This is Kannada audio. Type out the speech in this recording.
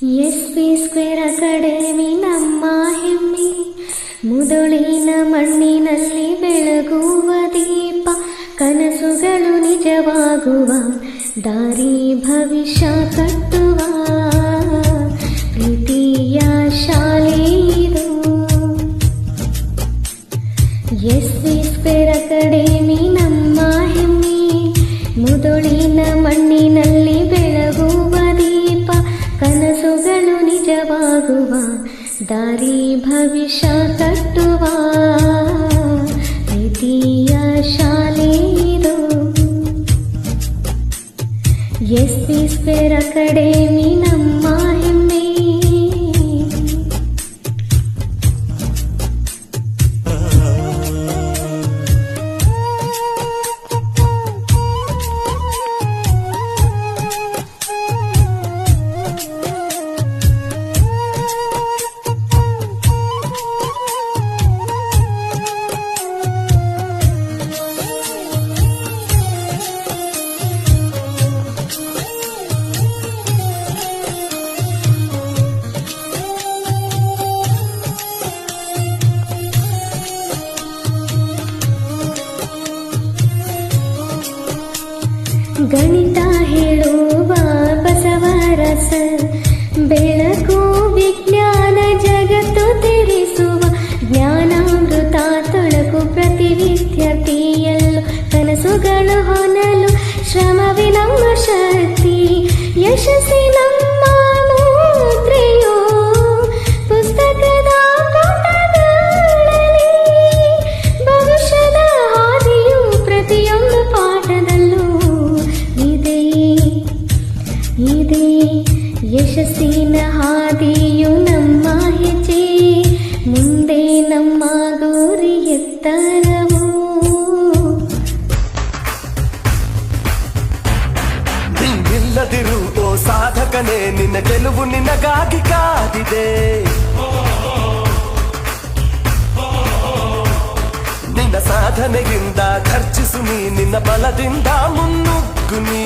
SV² ಅಕಾಡೆಮಿ ನಮ್ಮ ಹೆಮ್ಮೆ, ಮುದುಳಿನ ಮಣ್ಣಿನಲ್ಲಿ ಬೆಳಗುವ ದೀಪ, ಕನಸುಗಳು ನಿಜವಾಗುವ ದಾರಿ ಭವಿಷ್ಯ ಕಟ್ಟುವ ಪ್ರೀತಿಯ ಶಾಲೆಯಿದು. SV² ಅಕಾಡೆಮಿ ನಮ್ಮ ಹೆಮ್ಮೆ, ಮುದುಳಿನ ಮಣ್ಣಿನಲ್ಲಿ ಬೆಳಗುವ ದೀಪ, ಕನಸುಗಳು ನಿಜವಾಗುವ ದಾರಿ ಭವಿಷ್ಯ ಕಟ್ಟುವ ಪ್ರೀತಿಯ ಶಾಲೆಯಿದು. SV² ಅಕಾಡೆಮಿ ನಮ್ಮ ಹೆಮ್ಮೆ. ಗಣಿತ ಹೇಳುವ ಬಸವರಸ, ಬೆಳಕು ವಿಜ್ಞಾನ ಜಗತ್ತು ತಿಳಿಸುವ ಜ್ಞಾನಾಮೃತ ತೊಳಕು, ಪ್ರತಿ ವಿದ್ಯಾರ್ಥಿಯಲ್ಲೂ ಕನಸುಗಳು ಹೊನಲು, ಶ್ರಮವೇ ನಮ್ಮ ಶಕ್ತಿ, ಯಶಸ್ಸಿ ನಮ್ಮ ಮುದ್ರೆಯೋ, ಪುಸ್ತಕದ ಪುಟಗಳಲ್ಲಿ ಭವಿಷ್ಯದ ಹಾದಿಯು ಪ್ರತಿಯೊಂದು ಪಾಠದಲ್ಲೂ ಇದೆ. ಯಶಸ್ಸಿನ ಹಾದಿಯು ನಮ್ಮ ಹೆಜ್ಜೆ, ಮುಂದೆ ನಮ್ಮ ಗುರಿ ಎತ್ತರವು. ನಿಲ್ಲದಿರು ಓ ಸಾಧಕನೇ, ನಿನ್ನ ಗೆಲುವು ನಿನಗಾಗಿ ಕಾದಿದೆ. ನಿನ್ನ ಸಾಧನೆಯಿಂದ ಖರ್ಚಿಸು ನೀ, ನಿನ್ನ ಬಲದಿಂದ ಮುನ್ನುಗ್ಗು ನೀ.